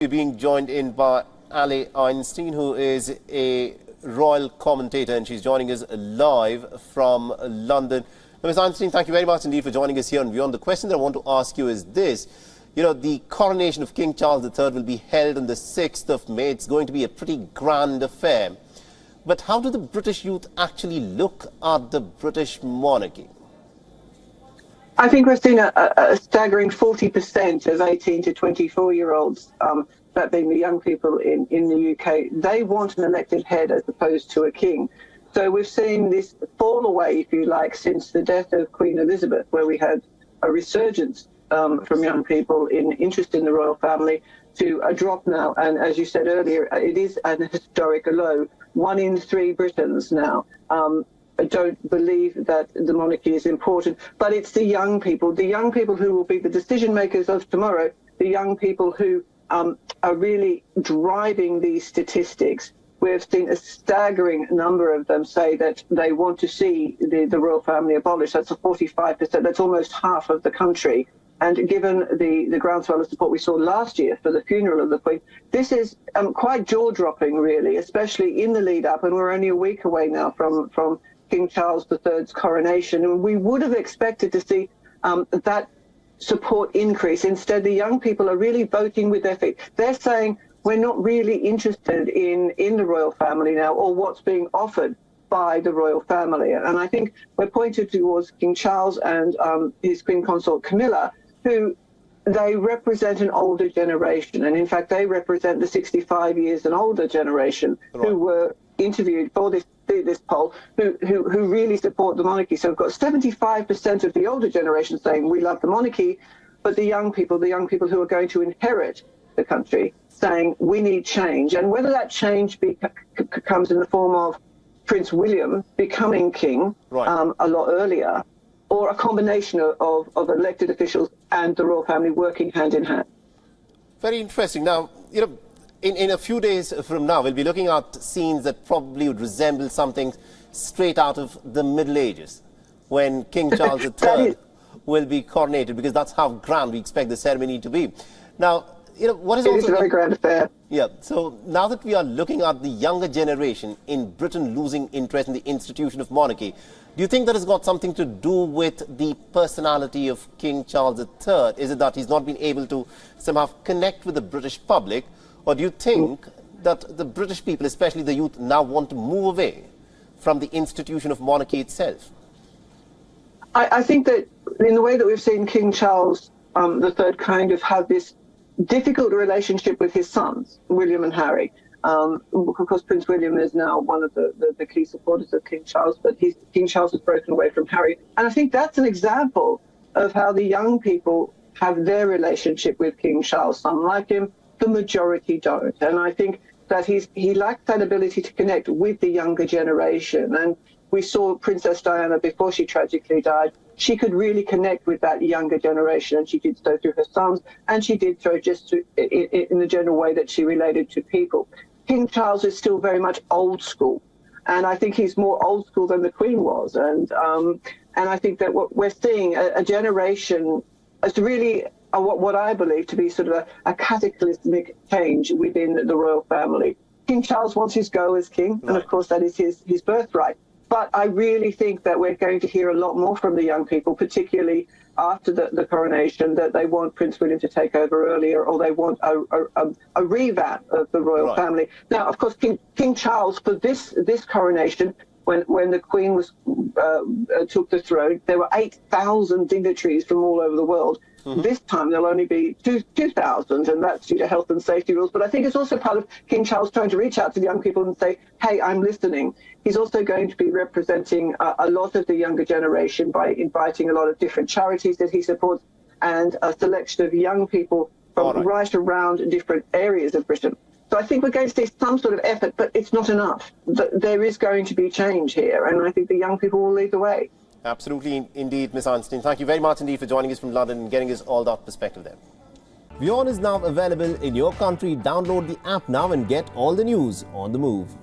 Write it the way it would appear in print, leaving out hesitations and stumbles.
We're being joined in by Ali Einstein, who is a royal commentator, and she's joining us live from London. Now, Ms. Einstein, thank you very much indeed for joining us here on WION. The question that I want to ask you is this. You know, the coronation of King Charles III will be held on the 6th of May. It's going to be a pretty grand affair. But how do the British youth actually look at the British monarchy? I think we're seeing a staggering 40% of 18 to 24-year-olds, that being the young people in the UK, they want an elected head as opposed to a king. So we've seen this fall away, if you like, since the death of Queen Elizabeth, where we had a resurgence from young people in interest in the royal family, to a drop now. And as you said earlier, it is an historic low. 1 in 3 Britons now don't believe that the monarchy is important, but it's the young people who will be the decision makers of tomorrow, the young people who are really driving these statistics. We've seen a staggering number of them say that they want to see the royal family abolished. That's a 45%, that's almost half of the country. And given the groundswell of support we saw last year for the funeral of the Queen, this is quite jaw-dropping, really, especially in the lead-up, and we're only a week away now from King Charles III's coronation, and we would have expected to see that support increase. Instead, the young people are really voting with their feet. They're saying, we're not really interested in the royal family now, or what's being offered by the royal family. And I think we're pointed towards King Charles and his Queen Consort Camilla, who they represent an older generation. And in fact, they represent the 65 years and older generation, right, who were interviewed for this poll, who really support the monarchy. So we've got 75% of the older generation saying we love the monarchy, but the young people who are going to inherit the country, saying we need change. And whether that change comes in the form of Prince William becoming king, right, a lot earlier, or a combination of elected officials and the royal family working hand in hand. Very interesting. Now, you know, in a few days from now, we'll be looking at scenes that probably would resemble something straight out of the Middle Ages, when King Charles III will be coronated, because that's how grand we expect the ceremony to be. Now, you know, what is also... It is a very grand affair. Yeah, so now that we are looking at the younger generation in Britain losing interest in the institution of monarchy, do you think that has got something to do with the personality of King Charles III? Is it that he's not been able to somehow connect with the British public? Or do you think that the British people, especially the youth, now want to move away from the institution of monarchy itself? I think that in the way that we've seen King Charles III kind of have this difficult relationship with his sons, William and Harry. Of course, Prince William is now one of the key supporters of King Charles, but King Charles has broken away from Harry. And I think that's an example of how the young people have their relationship with King Charles. Some like him, the majority don't. And I think that he lacks that ability to connect with the younger generation. And we saw Princess Diana, before she tragically died, she could really connect with that younger generation, and she did so through her sons, and she did so just in the general way that she related to people. King Charles is still very much old school, and I think he's more old school than the Queen was. And I think that what we're seeing a generation as really what I believe to be sort of a cataclysmic change within the royal family. King Charles wants his go as king, and of course that is his birthright. But I really think that we're going to hear a lot more from the young people, particularly after the coronation, that they want Prince William to take over earlier, or they want a revamp of the royal family. Now, of course, King Charles, for this coronation, when the Queen took the throne, there were 8,000 dignitaries from all over the world. Mm-hmm. This time there'll only be 2,000, and that's due to health and safety rules. But I think it's also part of King Charles trying to reach out to the young people and say, hey, I'm listening. He's also going to be representing a lot of the younger generation by inviting a lot of different charities that he supports, and a selection of young people from right around different areas of Britain. So I think we're going to see some sort of effort, but it's not enough. There is going to be change here, and I think the young people will lead the way. Absolutely, indeed, Ms. Einstein. Thank you very much indeed for joining us from London and getting us all that perspective there. WION is now available in your country. Download the app now and get all the news on the move.